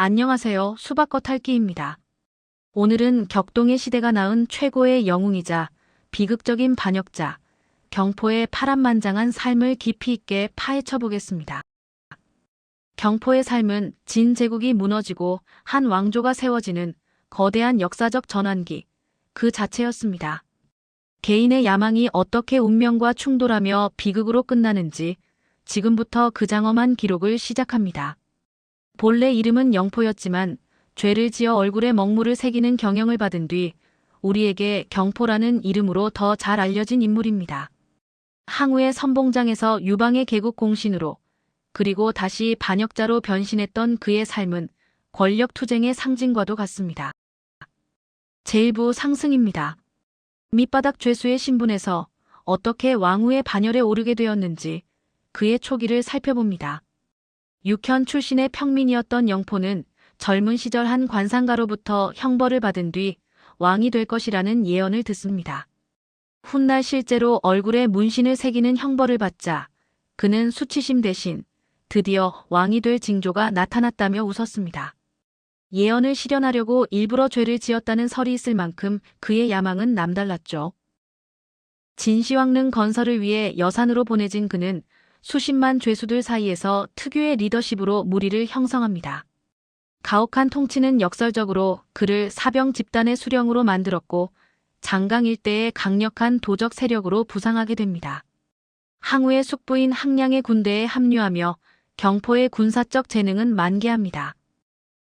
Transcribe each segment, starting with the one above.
안녕하세요. 수박겉핥기입니다. 오늘은 격동의 시대가 낳은 최고의 영웅이자 비극적인 반역자, 경포의 파란만장한 삶을 깊이 있게 파헤쳐 보겠습니다. 경포의 삶은 진 제국이 무너지고 한 왕조가 세워지는 거대한 역사적 전환기, 그 자체였습니다. 개인의 야망이 어떻게 운명과 충돌하며 비극으로 끝나는지 지금부터 그 장엄한 기록을 시작합니다. 본래 이름은 영포였지만 죄를 지어 얼굴에 먹물을 새기는 경영을 받은 뒤 우리에게 경포라는 이름으로 더 잘 알려진 인물입니다. 항우의 선봉장에서 유방의 개국 공신으로 그리고 다시 반역자로 변신했던 그의 삶은 권력 투쟁의 상징과도 같습니다. 제1부 상승입니다. 밑바닥 죄수의 신분에서 어떻게 왕후의 반열에 오르게 되었는지 그의 초기를 살펴봅니다. 육현 출신의 평민이었던 영포는 젊은 시절 한 관상가로부터 형벌을 받은 뒤 왕이 될 것이라는 예언을 듣습니다. 훗날 실제로 얼굴에 문신을 새기는 형벌을 받자 그는 수치심 대신 드디어 왕이 될 징조가 나타났다며 웃었습니다. 예언을 실현하려고 일부러 죄를 지었다는 설이 있을 만큼 그의 야망은 남달랐죠. 진시황릉 건설을 위해 여산으로 보내진 그는 수십만 죄수들 사이에서 특유의 리더십으로 무리를 형성합니다. 가혹한 통치는 역설적으로 그를 사병 집단의 수령으로 만들었고 장강 일대의 강력한 도적 세력으로 부상하게 됩니다. 항우의 숙부인 항량의 군대에 합류하며 경포의 군사적 재능은 만개합니다.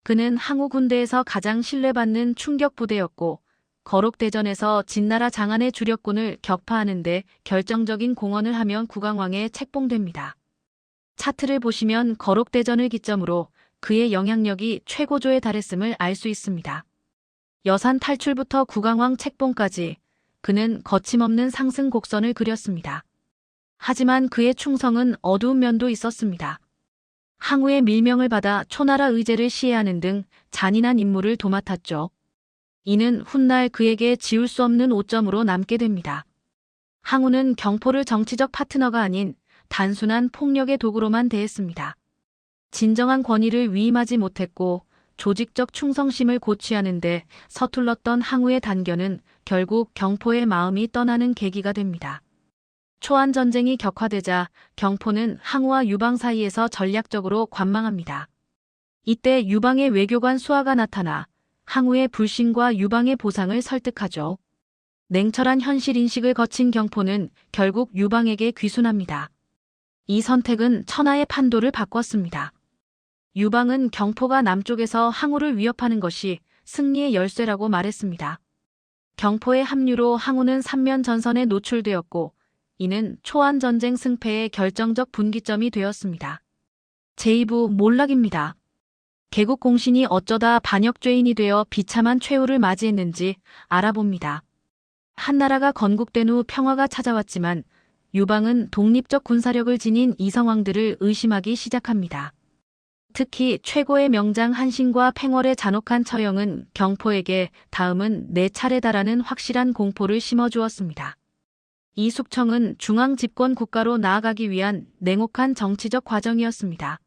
그는 항우 군대에서 가장 신뢰받는 충격 부대였고 거록대전에서 진나라 장안의 주력군을 격파하는 데 결정적인 공헌을 하며 국왕왕에 책봉됩니다. 차트를 보시면 거록대전을 기점으로 그의 영향력이 최고조에 달했음을 알 수 있습니다. 여산 탈출부터 국왕왕 책봉까지 그는 거침없는 상승 곡선을 그렸습니다. 하지만 그의 충성은 어두운 면도 있었습니다. 항우의 밀명을 받아 초나라 의제를 시해하는 등 잔인한 임무를 도맡았죠. 이는 훗날 그에게 지울 수 없는 오점으로 남게 됩니다. 항우는 경포를 정치적 파트너가 아닌 단순한 폭력의 도구로만 대했습니다. 진정한 권위를 위임하지 못했고 조직적 충성심을 고취하는데 서툴렀던 항우의 단견은 결국 경포의 마음이 떠나는 계기가 됩니다. 초안전쟁이 격화되자 경포는 항우와 유방 사이에서 전략적으로 관망합니다. 이때 유방의 외교관 수하가 나타나 항우의 불신과 유방의 보상을 설득하죠. 냉철한 현실 인식을 거친 경포는 결국 유방에게 귀순합니다. 이 선택은 천하의 판도를 바꿨습니다. 유방은 경포가 남쪽에서 항우를 위협하는 것이 승리의 열쇠라고 말했습니다. 경포의 합류로 항우는 삼면 전선에 노출되었고 이는 초안전쟁 승패의 결정적 분기점이 되었습니다. 제2부 몰락입니다. 개국 공신이 어쩌다 반역죄인이 되어 비참한 최후를 맞이했는지 알아봅니다. 한나라가 건국된 후 평화가 찾아왔지만 유방은 독립적 군사력을 지닌 이성왕들을 의심하기 시작합니다. 특히 최고의 명장 한신과 팽월의 잔혹한 처형은 경포에게 다음은 내 차례다라는 확실한 공포를 심어주었습니다. 이 숙청은 중앙 집권 국가로 나아가기 위한 냉혹한 정치적 과정이었습니다.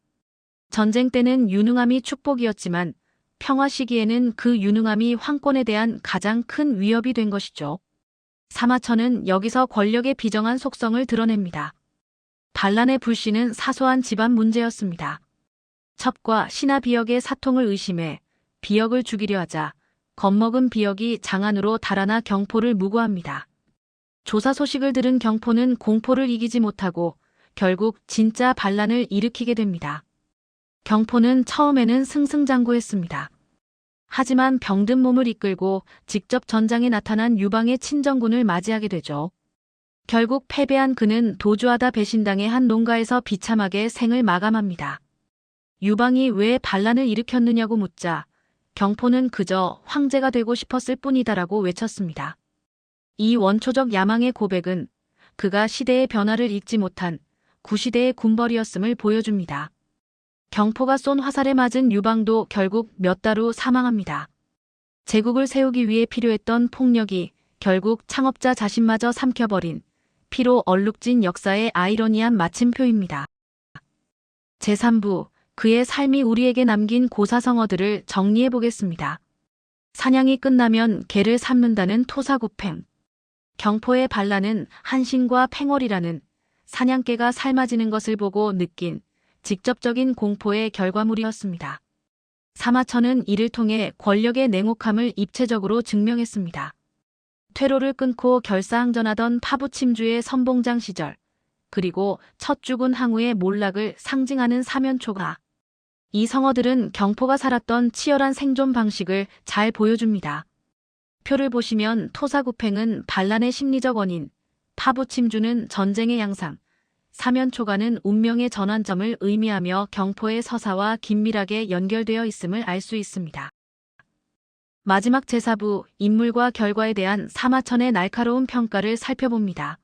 전쟁 때는 유능함이 축복이었지만 평화 시기에는 그 유능함이 황권에 대한 가장 큰 위협이 된 것이죠. 사마천은 여기서 권력의 비정한 속성을 드러냅니다. 반란의 불씨는 사소한 집안 문제였습니다. 첩과 신하 비역의 사통을 의심해 비역을 죽이려 하자 겁먹은 비역이 장안으로 달아나 경포를 무고합니다. 조사 소식을 들은 경포는 공포를 이기지 못하고 결국 진짜 반란을 일으키게 됩니다. 경포는 처음에는 승승장구했습니다. 하지만 병든 몸을 이끌고 직접 전장에 나타난 유방의 친정군을 맞이하게 되죠. 결국 패배한 그는 도주하다 배신당해 한 농가에서 비참하게 생을 마감합니다. 유방이 왜 반란을 일으켰느냐고 묻자 경포는 그저 황제가 되고 싶었을 뿐이다라고 외쳤습니다. 이 원초적 야망의 고백은 그가 시대의 변화를 읽지 못한 구시대의 군벌이었음을 보여줍니다. 경포가 쏜 화살에 맞은 유방도 결국 몇 달 후 사망합니다. 제국을 세우기 위해 필요했던 폭력이 결국 창업자 자신마저 삼켜버린 피로 얼룩진 역사의 아이러니한 마침표입니다. 제3부 그의 삶이 우리에게 남긴 고사성어들을 정리해 보겠습니다. 사냥이 끝나면 개를 삶는다는 토사구팽. 경포의 반란은 한신과 팽월이라는 사냥개가 삶아지는 것을 보고 느낀 직접적인 공포의 결과물이었습니다. 사마천은 이를 통해 권력의 냉혹함을 입체적으로 증명했습니다. 퇴로를 끊고 결사항전하던 파부침주의 선봉장 시절, 그리고 첫 죽은 항우의 몰락을 상징하는 사면초가. 이 성어들은 경포가 살았던 치열한 생존 방식을 잘 보여줍니다. 표를 보시면 토사구팽은 반란의 심리적 원인, 파부침주는 전쟁의 양상, 사면초가는 운명의 전환점을 의미하며 경포의 서사와 긴밀하게 연결되어 있음을 알 수 있습니다. 마지막 제4부 인물과 결과에 대한 사마천의 날카로운 평가를 살펴봅니다.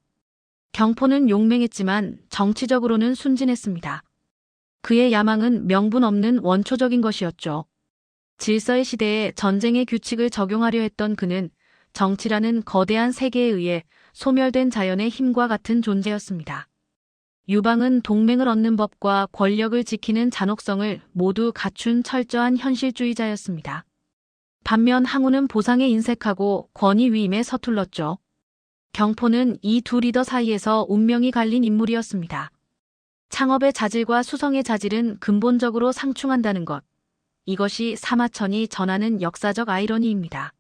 경포는 용맹했지만 정치적으로는 순진했습니다. 그의 야망은 명분 없는 원초적인 것이었죠. 질서의 시대에 전쟁의 규칙을 적용하려 했던 그는 정치라는 거대한 세계에 의해 소멸된 자연의 힘과 같은 존재였습니다. 유방은 동맹을 얻는 법과 권력을 지키는 잔혹성을 모두 갖춘 철저한 현실주의자였습니다. 반면 항우는 보상에 인색하고 권위 위임에 서툴렀죠. 경포는 이 두 리더 사이에서 운명이 갈린 인물이었습니다. 창업의 자질과 수성의 자질은 근본적으로 상충한다는 것. 이것이 사마천이 전하는 역사적 아이러니입니다.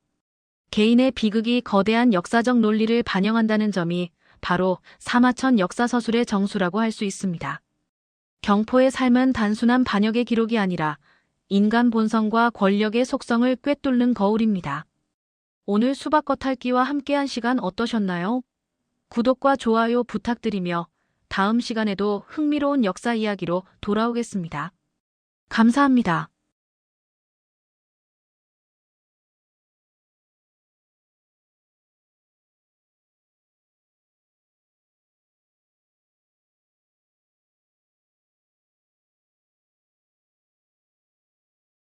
개인의 비극이 거대한 역사적 논리를 반영한다는 점이 바로 사마천 역사서술의 정수라고 할 수 있습니다. 경포의 삶은 단순한 반역의 기록이 아니라 인간 본성과 권력의 속성을 꿰뚫는 거울입니다. 오늘 수박겉핥기와 함께한 시간 어떠셨나요? 구독과 좋아요 부탁드리며 다음 시간에도 흥미로운 역사 이야기로 돌아오겠습니다. 감사합니다.